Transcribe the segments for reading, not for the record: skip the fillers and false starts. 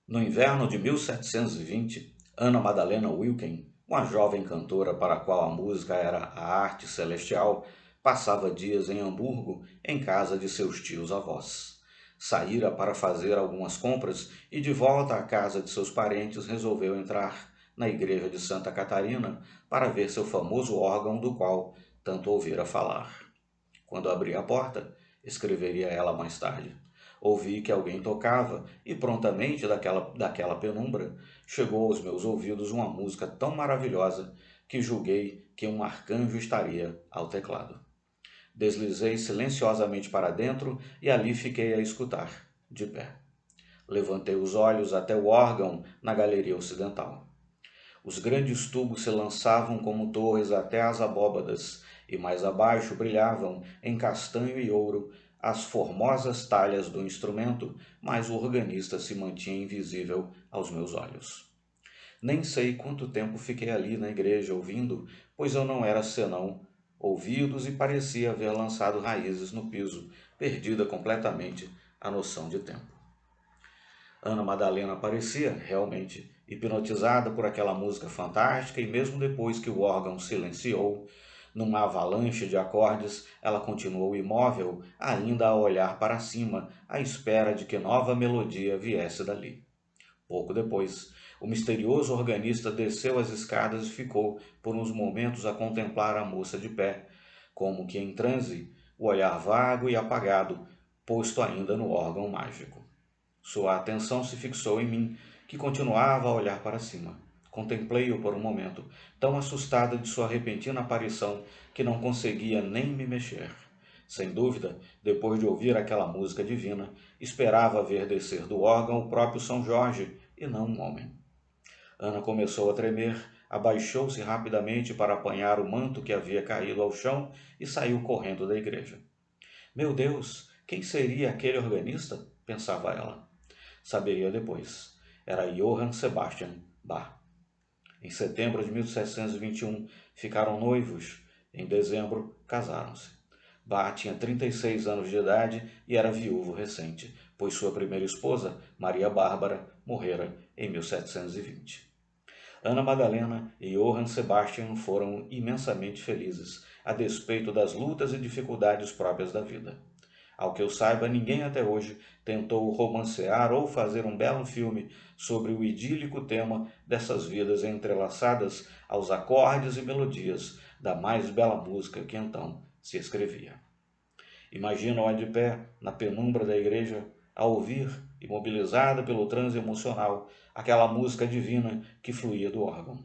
No inverno de 1720, Ana Madalena Wilken, uma jovem cantora para a qual a música era a arte celestial, passava dias em Hamburgo, em casa de seus tios-avós. Saíra para fazer algumas compras e, de volta à casa de seus parentes, resolveu entrar na igreja de Santa Catarina para ver seu famoso órgão do qual tanto ouvira falar. Quando abri a porta, escreveria ela mais tarde, ouvi que alguém tocava e prontamente daquela penumbra chegou aos meus ouvidos uma música tão maravilhosa que julguei que um arcanjo estaria ao teclado. Deslizei silenciosamente para dentro e ali fiquei a escutar, de pé. Levantei os olhos até o órgão na galeria ocidental. Os grandes tubos se lançavam como torres até as abóbadas, e mais abaixo brilhavam, em castanho e ouro, as formosas talhas do instrumento, mas o organista se mantinha invisível aos meus olhos. Nem sei quanto tempo fiquei ali na igreja ouvindo, pois eu não era senão ouvidos e parecia haver lançado raízes no piso, perdida completamente a noção de tempo. Ana Madalena parecia, realmente, hipnotizada por aquela música fantástica e mesmo depois que o órgão silenciou, numa avalanche de acordes, ela continuou imóvel, ainda a olhar para cima, à espera de que nova melodia viesse dali. Pouco depois, o misterioso organista desceu as escadas e ficou, por uns momentos, a contemplar a moça de pé, como que em transe, o olhar vago e apagado, posto ainda no órgão mágico. Sua atenção se fixou em mim, que continuava a olhar para cima. Contemplei-o por um momento, tão assustada de sua repentina aparição que não conseguia nem me mexer. Sem dúvida, depois de ouvir aquela música divina, esperava ver descer do órgão o próprio São Jorge e não um homem. Ana começou a tremer, abaixou-se rapidamente para apanhar o manto que havia caído ao chão e saiu correndo da igreja. Meu Deus, quem seria aquele organista? Pensava ela. Saberia depois. Era Johann Sebastian Bach. Em setembro de 1721, ficaram noivos. Em dezembro, casaram-se. Bach tinha 36 anos de idade e era viúvo recente, pois sua primeira esposa, Maria Bárbara, morrera em 1720. Ana Madalena e Johann Sebastian foram imensamente felizes, a despeito das lutas e dificuldades próprias da vida. Ao que eu saiba, ninguém até hoje tentou romancear ou fazer um belo filme sobre o idílico tema dessas vidas entrelaçadas aos acordes e melodias da mais bela música que então se escrevia. Imagino-a de pé, na penumbra da igreja, a ouvir, imobilizada pelo transe emocional, aquela música divina que fluía do órgão.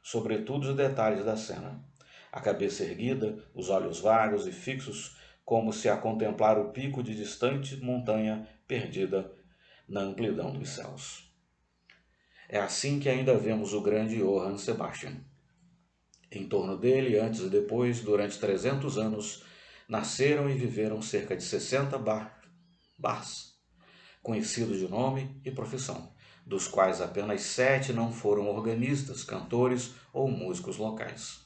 Sobretudo os detalhes da cena. A cabeça erguida, os olhos vagos e fixos, como se a contemplar o pico de distante montanha perdida na amplidão dos céus. É assim que ainda vemos o grande Johann Sebastian. Em torno dele, antes e depois, durante 300 anos, nasceram e viveram cerca de 60 Bachs, conhecidos de nome e profissão, dos quais apenas 7 não foram organistas, cantores ou músicos locais.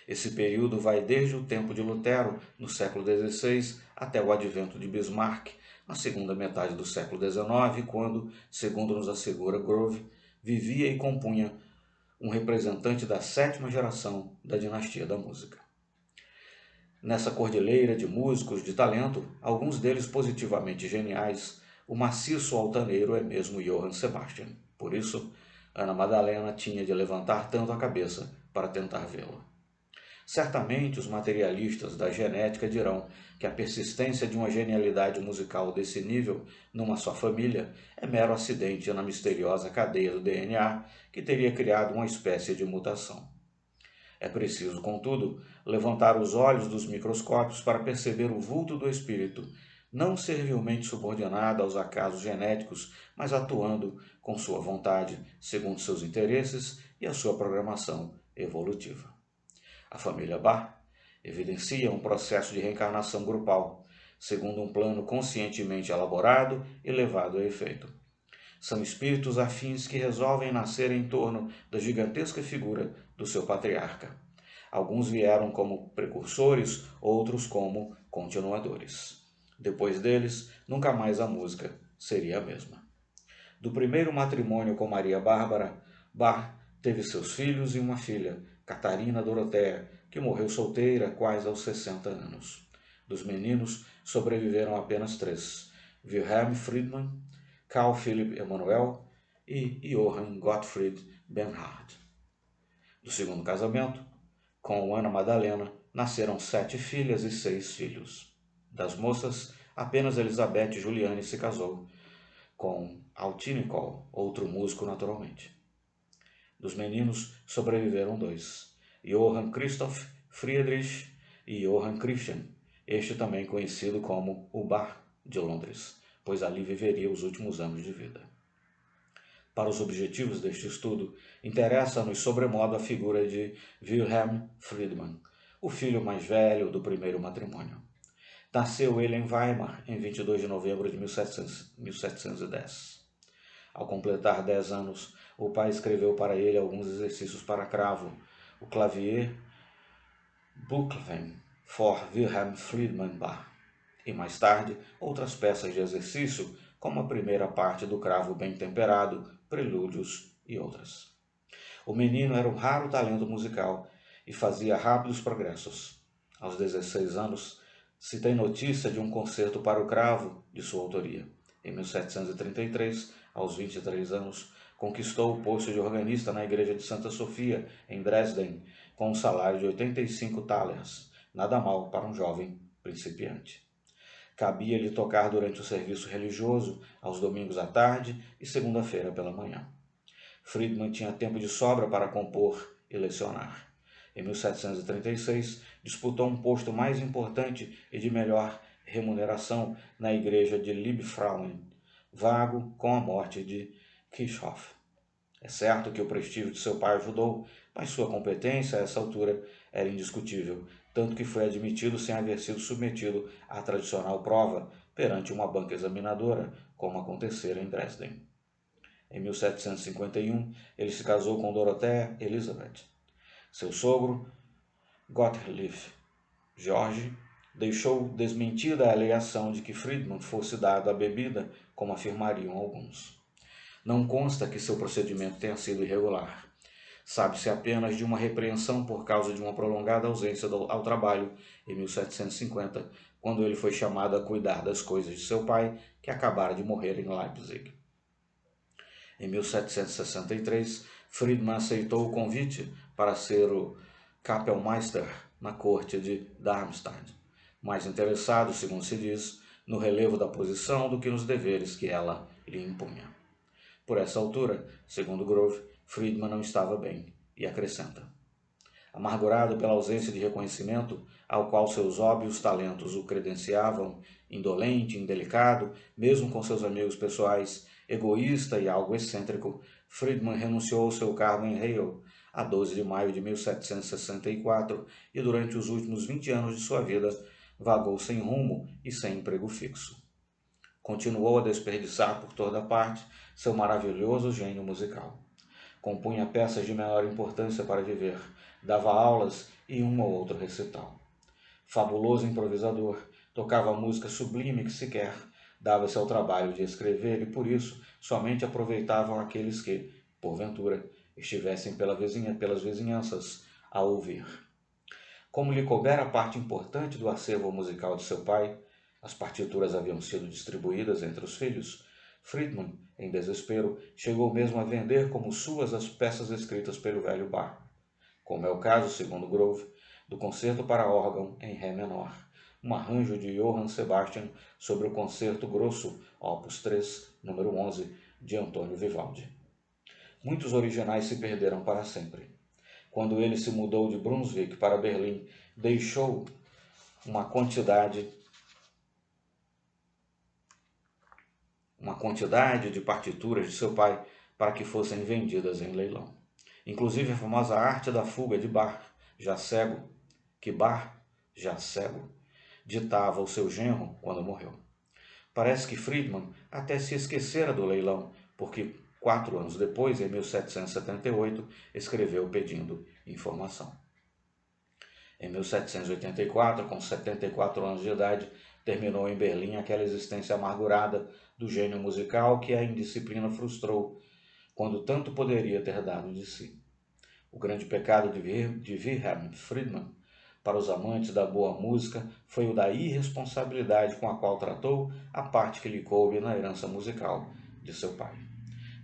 Esse período vai desde o tempo de Lutero, no século XVI, até o advento de Bismarck, na segunda metade do século XIX, quando, segundo nos assegura Grove, vivia e compunha um representante da 7ª geração da dinastia da música. Nessa cordilheira de músicos de talento, alguns deles positivamente geniais, o maciço altaneiro é mesmo Johann Sebastian. Por isso, Ana Madalena tinha de levantar tanto a cabeça para tentar vê-lo. Certamente os materialistas da genética dirão que a persistência de uma genialidade musical desse nível numa só família é mero acidente na misteriosa cadeia do DNA que teria criado uma espécie de mutação. É preciso, contudo, levantar os olhos dos microscópios para perceber o vulto do espírito, não servilmente subordinado aos acasos genéticos, mas atuando com sua vontade, segundo seus interesses e a sua programação evolutiva. A família Bach evidencia um processo de reencarnação grupal, segundo um plano conscientemente elaborado e levado a efeito. São espíritos afins que resolvem nascer em torno da gigantesca figura do seu patriarca. Alguns vieram como precursores, outros como continuadores. Depois deles, nunca mais a música seria a mesma. Do primeiro matrimônio com Maria Bárbara, Bach teve seus filhos e uma filha, Catarina Dorothea, que morreu solteira quase aos 60 anos. Dos meninos sobreviveram apenas 3, Wilhelm Friedmann, Carl Philipp Emanuel e Johann Gottfried Bernhard. Do segundo casamento, com Ana Madalena, nasceram 7 filhas e 6 filhos. Das moças, apenas Elizabeth Juliane se casou, com Altinicol, outro músico naturalmente. Dos meninos sobreviveram 2, Johann Christoph Friedrich e Johann Christian, este também conhecido como o Bach de Londres, pois ali viveria os últimos anos de vida. Para os objetivos deste estudo, interessa-nos sobremodo a figura de Wilhelm Friedmann, o filho mais velho do primeiro matrimônio. Nasceu ele em Weimar em 22 de novembro de 1710. Ao completar 10 anos, o pai escreveu para ele alguns exercícios para cravo, o Clavier Buchstaben for Wilhelm Friedmann Bach, e mais tarde outras peças de exercício, como a primeira parte do cravo bem temperado, prelúdios e outras. O menino era um raro talento musical e fazia rápidos progressos. Aos 16 anos, se tem notícia de um concerto para o cravo de sua autoria. Em 1733, aos 23 anos, conquistou o posto de organista na igreja de Santa Sofia, em Dresden, com um salário de 85 thalers, nada mal para um jovem principiante. Cabia-lhe tocar durante o serviço religioso, aos domingos à tarde e segunda-feira pela manhã. Friedmann tinha tempo de sobra para compor e lecionar. Em 1736, disputou um posto mais importante e de melhor remuneração na igreja de Liebfrauen, vago com a morte de Kirchhoff. É certo que o prestígio de seu pai ajudou, mas sua competência a essa altura era indiscutível, tanto que foi admitido sem haver sido submetido à tradicional prova perante uma banca examinadora, como acontecera em Dresden. Em 1751, ele se casou com Dorothea Elisabeth. Seu sogro, Gottlieb George, deixou desmentida a alegação de que Friedmann fosse dado à bebida, como afirmariam alguns. Não consta que seu procedimento tenha sido irregular. Sabe-se apenas de uma repreensão por causa de uma prolongada ausência ao trabalho em 1750, quando ele foi chamado a cuidar das coisas de seu pai, que acabara de morrer em Leipzig. Em 1763, Friedmann aceitou o convite para ser o Kapellmeister na corte de Darmstadt, mais interessado, segundo se diz, no relevo da posição do que nos deveres que ela lhe impunha. Por essa altura, segundo Grove, Friedmann não estava bem, e acrescenta: amargurado pela ausência de reconhecimento ao qual seus óbvios talentos o credenciavam, indolente, indelicado, mesmo com seus amigos pessoais, egoísta e algo excêntrico, Friedmann renunciou ao seu cargo em Halle a 12 de maio de 1764 e durante os últimos 20 anos de sua vida vagou sem rumo e sem emprego fixo. Continuou a desperdiçar por toda parte seu maravilhoso gênio musical. Compunha peças de menor importância para viver, dava aulas e um ou outro recital. Fabuloso improvisador, tocava música sublime que sequer dava-se ao trabalho de escrever e, por isso, somente aproveitavam aqueles que, porventura, estivessem pelas vizinhanças a ouvir. Como lhe coubera parte importante do acervo musical de seu pai, as partituras haviam sido distribuídas entre os filhos, Friedmann, em desespero, chegou mesmo a vender como suas as peças escritas pelo velho Bach, como é o caso, segundo Grove, do concerto para órgão em Ré menor, um arranjo de Johann Sebastian sobre o concerto grosso, opus 3, número 11, de Antônio Vivaldi. Muitos originais se perderam para sempre. Quando ele se mudou de Brunswick para Berlim, deixou uma quantidade de partituras de seu pai para que fossem vendidas em leilão. Inclusive a famosa arte da fuga de Bach, já cego, que Bach, já cego, ditava ao seu genro quando morreu. Parece que Friedmann até se esquecera do leilão, porque 4 anos depois, em 1778, escreveu pedindo informação. Em 1784, com 74 anos de idade, Terminou em Berlim aquela existência amargurada do gênio musical que a indisciplina frustrou, quando tanto poderia ter dado de si. O grande pecado de Wilhelm Friedman, para os amantes da boa música, foi o da irresponsabilidade com a qual tratou a parte que lhe coube na herança musical de seu pai.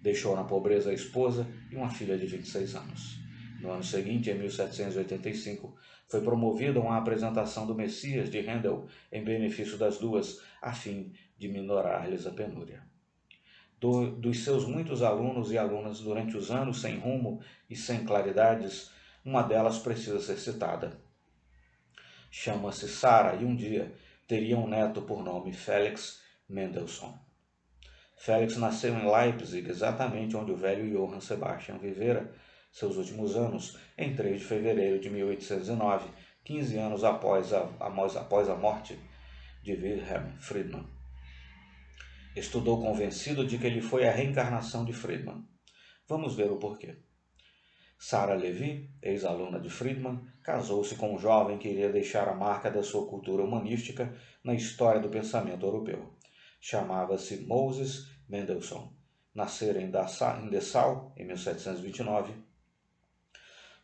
Deixou na pobreza a esposa e uma filha de 26 anos. No ano seguinte, em 1785, foi promovido a uma apresentação do Messias de Handel em benefício das duas, a fim de minorar-lhes a penúria. Dos seus muitos alunos e alunas durante os anos sem rumo e sem claridades, uma delas precisa ser citada. Chama-se Sara e um dia teria um neto por nome Felix Mendelssohn. Felix nasceu em Leipzig, exatamente onde o velho Johann Sebastian vivera seus últimos anos, em 3 de fevereiro de 1809, 15 anos após a morte de Wilhelm Friedman. Estudou convencido de que ele foi a reencarnação de Friedman. Vamos ver o porquê. Sara Levy, ex-aluna de Friedman, casou-se com um jovem que iria deixar a marca da sua cultura humanística na história do pensamento europeu. Chamava-se Moses Mendelssohn. Nascera em Dessau, em 1729,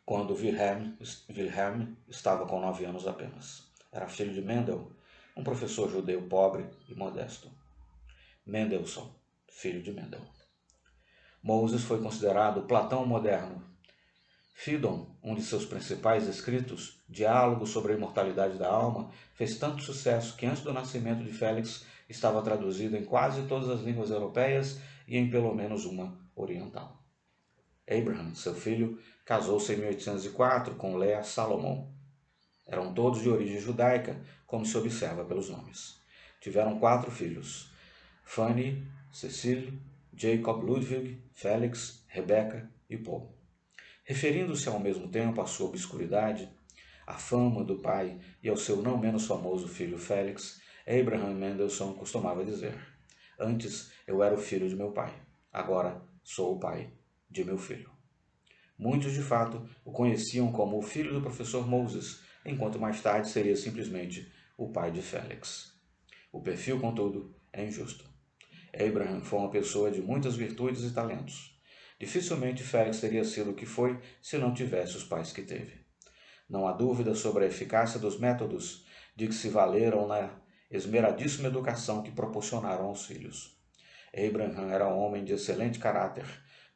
quando Wilhelm estava com 9 anos apenas. Era filho de Mendel, um professor judeu pobre e modesto. Mendelssohn, filho de Mendel. Moses foi considerado Platão moderno. Phaedon, um de seus principais escritos, Diálogo sobre a Imortalidade da Alma, fez tanto sucesso que antes do nascimento de Félix estava traduzido em quase todas as línguas europeias e em pelo menos uma oriental. Abraham, seu filho, casou-se em 1804 com Leah Salomon. Eram todos de origem judaica, como se observa pelos nomes. Tiveram 4 filhos: Fanny, Cecile, Jacob Ludwig, Félix, Rebecca e Paul. Referindo-se ao mesmo tempo à sua obscuridade, à fama do pai e ao seu não menos famoso filho Félix, Abraham Mendelssohn costumava dizer: antes eu era o filho de meu pai, agora sou o pai de meu filho. Muitos, de fato, o conheciam como o filho do professor Moses, enquanto mais tarde seria simplesmente o pai de Félix. O perfil, contudo, é injusto. Abraham foi uma pessoa de muitas virtudes e talentos. Dificilmente Félix teria sido o que foi se não tivesse os pais que teve. Não há dúvida sobre a eficácia dos métodos de que se valeram na esmeradíssima educação que proporcionaram aos filhos. Abraham era um homem de excelente caráter,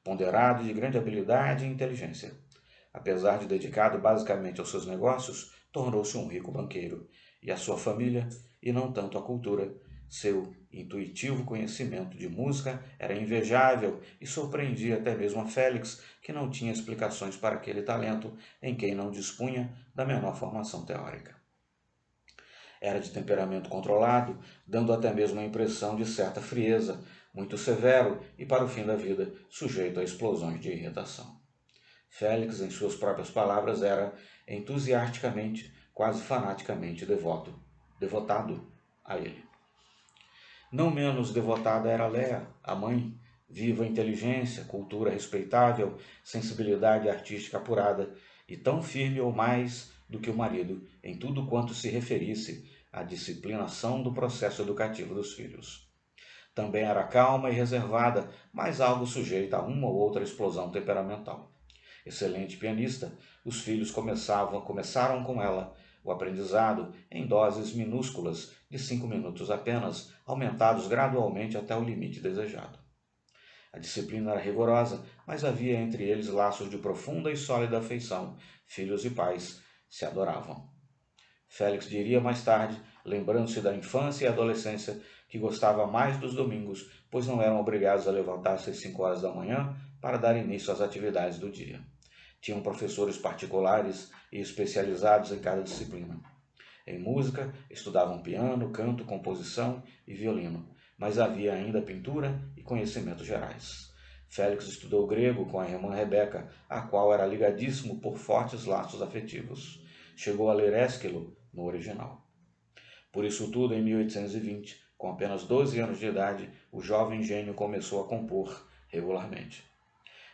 ponderado e de grande habilidade e inteligência. Apesar de dedicado basicamente aos seus negócios, tornou-se um rico banqueiro, e a sua família, e não tanto a cultura, seu intuitivo conhecimento de música era invejável e surpreendia até mesmo a Félix, que não tinha explicações para aquele talento em quem não dispunha da menor formação teórica. Era de temperamento controlado, dando até mesmo a impressão de certa frieza, muito severo e, para o fim da vida, sujeito a explosões de irritação. Félix, em suas próprias palavras, era entusiasticamente, quase fanaticamente devotado a ele. Não menos devotada era Léa, a mãe, viva inteligência, cultura respeitável, sensibilidade artística apurada, e tão firme ou mais do que o marido em tudo quanto se referisse à disciplinação do processo educativo dos filhos. Também era calma e reservada, mas algo sujeita a uma ou outra explosão temperamental. Excelente pianista, os filhos começaram com ela o aprendizado em doses minúsculas de 5 minutos apenas, aumentados gradualmente até o limite desejado. A disciplina era rigorosa, mas havia entre eles laços de profunda e sólida afeição. Filhos e pais se adoravam. Félix diria mais tarde, lembrando-se da infância e adolescência, que gostava mais dos domingos, pois não eram obrigados a levantar-se às 5 horas da manhã para dar início às atividades do dia. Tinham professores particulares e especializados em cada disciplina. Em música, estudavam piano, canto, composição e violino, mas havia ainda pintura e conhecimentos gerais. Félix estudou grego com a irmã Rebeca, a qual era ligadíssimo por fortes laços afetivos. Chegou a ler Ésquilo no original. Por isso tudo, em 1820, com apenas 12 anos de idade, o jovem gênio começou a compor regularmente.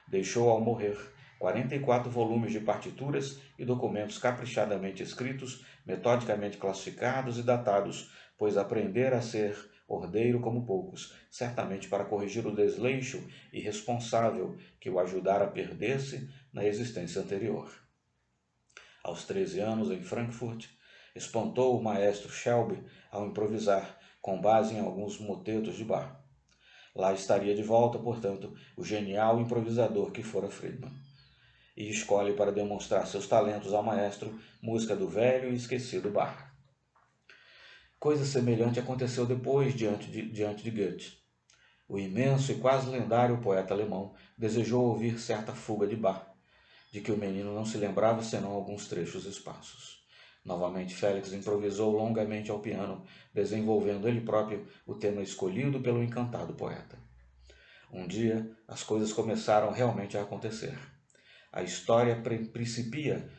Deixou ao morrer 44 volumes de partituras e documentos caprichadamente escritos, metodicamente classificados e datados pois aprender a ser ordeiro como poucos, certamente para corrigir o desleixo irresponsável que o ajudara a perder-se na existência anterior. Aos 13 anos, em Frankfurt, espantou o maestro Shelby ao improvisar, com base em alguns motetos de Bach. Lá estaria de volta, portanto, o genial improvisador que fora Friedman, e escolhe para demonstrar seus talentos ao maestro música do velho e esquecido Bach. Coisa semelhante aconteceu depois diante de Goethe. O imenso e quase lendário poeta alemão desejou ouvir certa fuga de Bach, de que o menino não se lembrava senão alguns trechos esparsos. Novamente, Félix improvisou longamente ao piano, desenvolvendo ele próprio o tema escolhido pelo encantado poeta. Um dia, as coisas começaram realmente a acontecer. A história principia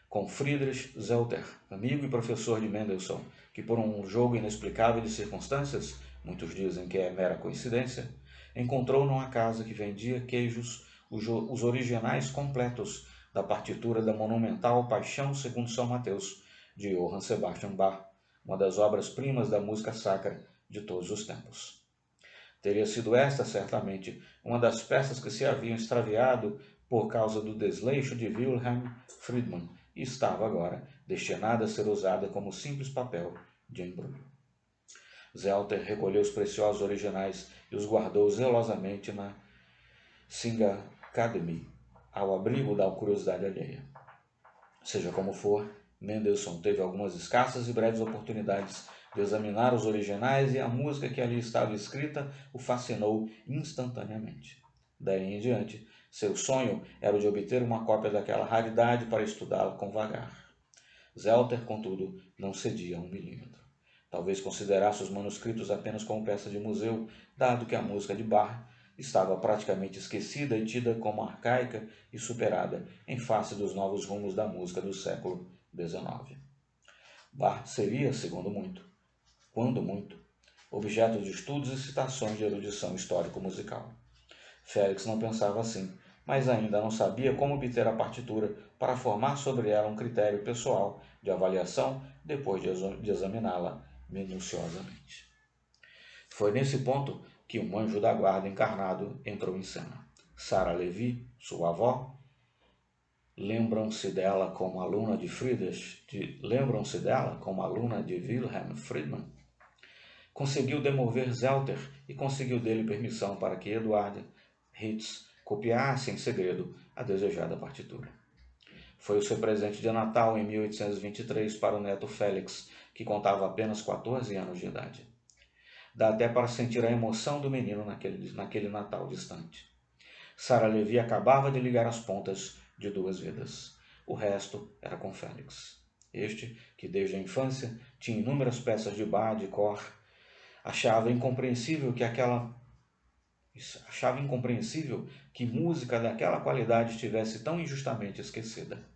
com Friedrich Zelter, amigo e professor de Mendelssohn, que por um jogo inexplicável de circunstâncias, muitos dizem que é mera coincidência, encontrou numa casa que vendia queijos os originais completos da partitura da monumental Paixão segundo São Mateus, de Johann Sebastian Bach, uma das obras-primas da música sacra de todos os tempos. Teria sido esta, certamente, uma das peças que se haviam extraviado por causa do desleixo de Wilhelm Friedman, e estava agora destinada a ser usada como simples papel de embrulho. Zelter recolheu os preciosos originais e os guardou zelosamente na Singakademie, ao abrigo da curiosidade alheia. Seja como for, Mendelssohn teve algumas escassas e breves oportunidades de examinar os originais e a música que ali estava escrita o fascinou instantaneamente. Daí em diante, seu sonho era o de obter uma cópia daquela raridade para estudá-la com vagar. Zelter, contudo, não cedia 1 milímetro. Talvez considerasse os manuscritos apenas como peça de museu, dado que a música de Bach estava praticamente esquecida e tida como arcaica e superada em face dos novos rumos da música do século XIX. Bach seria, quando muito, objeto de estudos e citações de erudição histórico-musical. Félix não pensava assim, mas ainda não sabia como obter a partitura para formar sobre ela um critério pessoal de avaliação depois de examiná-la minuciosamente. Foi nesse ponto que um anjo da guarda encarnado entrou em cena. Sarah Levy, sua avó, lembram-se dela como aluna de Wilhelm Friedman? Conseguiu demover Zelter e conseguiu dele permissão para que Eduard Ritz copiasse em segredo a desejada partitura. Foi o seu presente de Natal em 1823 para o neto Félix, que contava apenas 14 anos de idade. Dá até para sentir a emoção do menino naquele Natal distante. Sarah Levy acabava de ligar as pontas de 2 vidas. O resto era com Félix. Este, que desde a infância tinha inúmeras peças de Bach de cor, achava incompreensível que música daquela qualidade estivesse tão injustamente esquecida.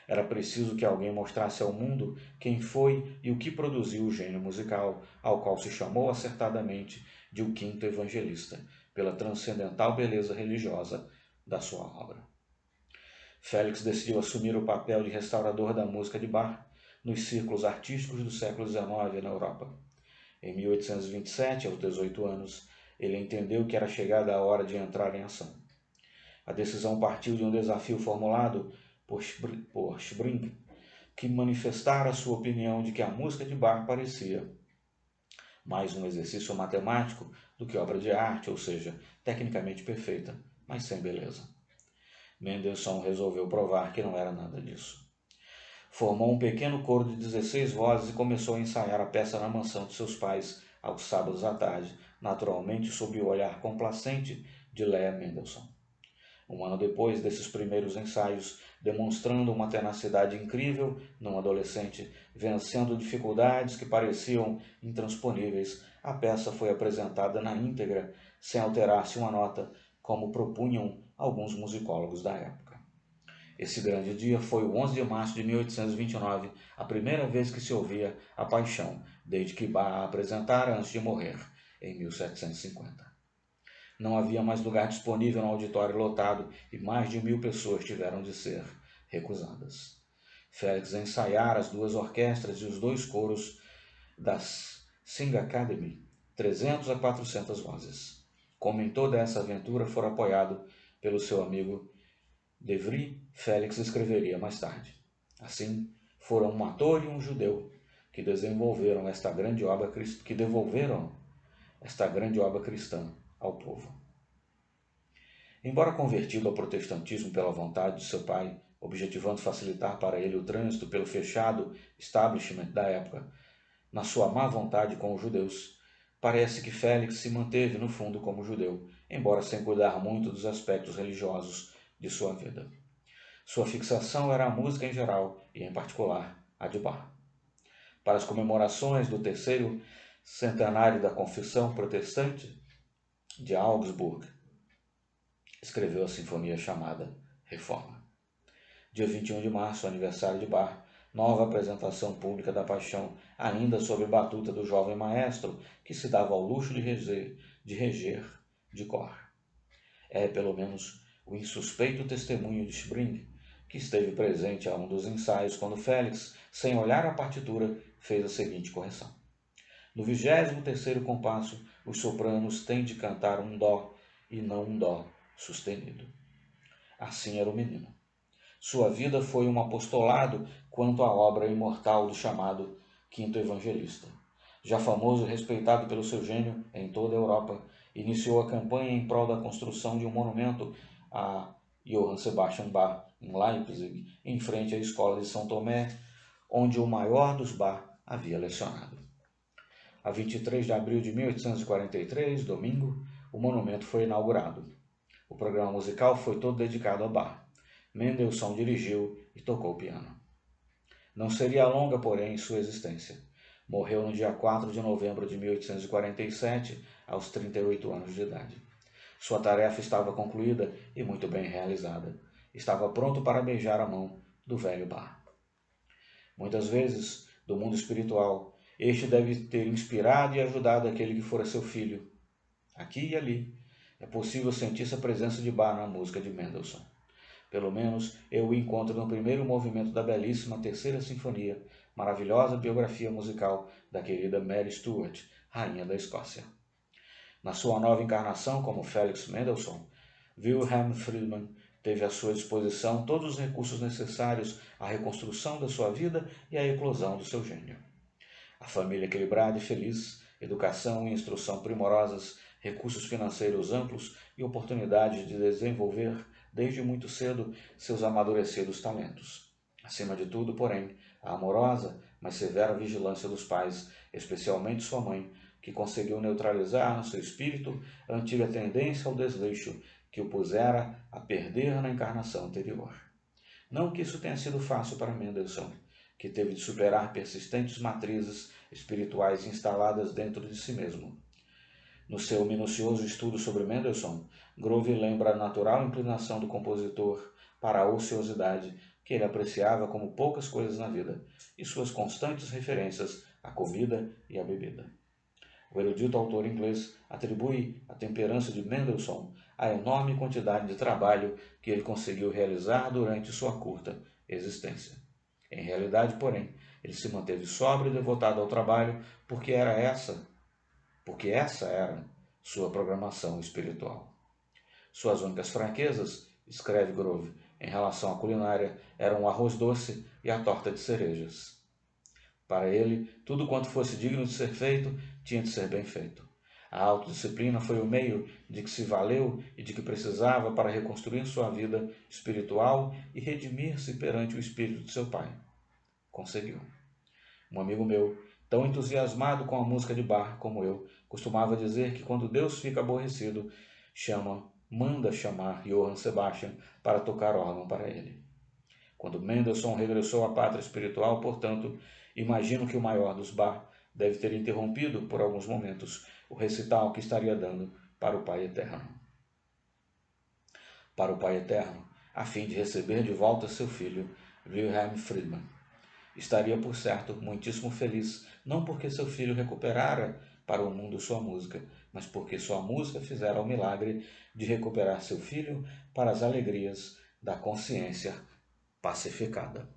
Era preciso que alguém mostrasse ao mundo quem foi e o que produziu o gênio musical, ao qual se chamou acertadamente de o Quinto Evangelista, pela transcendental beleza religiosa da sua obra. Félix decidiu assumir o papel de restaurador da música de Bach nos círculos artísticos do século XIX na Europa. Em 1827, aos 18 anos, ele entendeu que era chegada a hora de entrar em ação. A decisão partiu de um desafio formulado por Spring, que manifestara sua opinião de que a música de Bach parecia mais um exercício matemático do que obra de arte, ou seja, tecnicamente perfeita, mas sem beleza. Mendelssohn resolveu provar que não era nada disso. Formou um pequeno coro de 16 vozes e começou a ensaiar a peça na mansão de seus pais aos sábados à tarde, naturalmente sob o olhar complacente de Lea Mendelssohn. Um ano depois desses primeiros ensaios, demonstrando uma tenacidade incrível num adolescente, vencendo dificuldades que pareciam intransponíveis, a peça foi apresentada na íntegra, sem alterar-se uma nota, como propunham alguns musicólogos da época. Esse grande dia foi o 11 de março de 1829, a primeira vez que se ouvia a Paixão, desde que Bach a apresentara antes de morrer, em 1750. Não havia mais lugar disponível no auditório lotado e mais de 1000 pessoas tiveram de ser recusadas. Félix ensaiara as 2 orquestras e os 2 coros das Sing Academy, 300 a 400 vozes. Como em toda essa aventura for apoiado pelo seu amigo De Vries, Félix escreveria mais tarde. Assim, foram um ator e um judeu que devolveram esta grande obra cristã ao povo. Embora convertido ao protestantismo pela vontade de seu pai, objetivando facilitar para ele o trânsito pelo fechado establishment da época, na sua má vontade com os judeus, parece que Félix se manteve no fundo como judeu, embora sem cuidar muito dos aspectos religiosos de sua vida. Sua fixação era a música em geral e, em particular, a de Bach. Para as comemorações do terceiro centenário da Confissão Protestante de Augsburg, escreveu a sinfonia chamada Reforma. Dia 21 de março, aniversário de Bach, nova apresentação pública da Paixão, ainda sob batuta do jovem maestro, que se dava ao luxo de reger de cor. É, pelo menos, o insuspeito testemunho de Spring, que esteve presente a um dos ensaios quando Félix, sem olhar a partitura, fez a seguinte correção. No 23º compasso, os sopranos têm de cantar um dó e não um dó sustenido. Assim era o menino. Sua vida foi um apostolado quanto à obra imortal do chamado Quinto Evangelista. Já famoso e respeitado pelo seu gênio em toda a Europa, iniciou a campanha em prol da construção de um monumento a Johann Sebastian Bach em Leipzig, em frente à escola de São Tomé, onde o maior dos Bach havia lecionado. A 23 de abril de 1843, domingo, o monumento foi inaugurado. O programa musical foi todo dedicado a Bach. Mendelssohn dirigiu e tocou piano. Não seria longa, porém, sua existência. Morreu no dia 4 de novembro de 1847, aos 38 anos de idade. Sua tarefa estava concluída e muito bem realizada. Estava pronto para beijar a mão do velho Bach. Muitas vezes, do mundo espiritual, este deve ter inspirado e ajudado aquele que fora seu filho. Aqui e ali, é possível sentir-se a presença de Bach na música de Mendelssohn. Pelo menos eu o encontro no primeiro movimento da belíssima Terceira Sinfonia, maravilhosa biografia musical da querida Mary Stuart, rainha da Escócia. Na sua nova encarnação como Felix Mendelssohn, Wilhelm Friedman teve à sua disposição todos os recursos necessários à reconstrução da sua vida e à eclosão do seu gênio. A família equilibrada e feliz, educação e instrução primorosas, recursos financeiros amplos e oportunidades de desenvolver desde muito cedo seus amadurecidos talentos. Acima de tudo, porém, a amorosa, mas severa vigilância dos pais, especialmente sua mãe, que conseguiu neutralizar no seu espírito a antiga tendência ao desleixo que o pusera a perder na encarnação anterior. Não que isso tenha sido fácil para Mendelssohn, que teve de superar persistentes matrizes espirituais instaladas dentro de si mesmo. No seu minucioso estudo sobre Mendelssohn, Grove lembra a natural inclinação do compositor para a ociosidade, que ele apreciava como poucas coisas na vida, e suas constantes referências à comida e à bebida. O erudito autor inglês atribui a temperança de Mendelssohn à enorme quantidade de trabalho que ele conseguiu realizar durante sua curta existência. Em realidade, porém, ele se manteve sóbrio e devotado ao trabalho porque essa era sua programação espiritual. Suas únicas fraquezas, escreve Grove, em relação à culinária, eram o arroz doce e a torta de cerejas. Para ele, tudo quanto fosse digno de ser feito, tinha de ser bem feito. A autodisciplina foi o meio de que se valeu e de que precisava para reconstruir sua vida espiritual e redimir-se perante o espírito de seu pai. Conseguiu. Um amigo meu, tão entusiasmado com a música de Bach como eu, costumava dizer que quando Deus fica aborrecido, manda chamar Johann Sebastian para tocar órgão para ele. Quando Mendelssohn regressou à pátria espiritual, portanto, imagino que o maior dos Bach deve ter interrompido por alguns momentos o recital que estaria dando para o Pai Eterno. Para o Pai Eterno, a fim de receber de volta seu filho, Wilhelm Friedman. Estaria, por certo, muitíssimo feliz, não porque seu filho recuperara para o mundo sua música, mas porque sua música fizera o milagre de recuperar seu filho para as alegrias da consciência pacificada.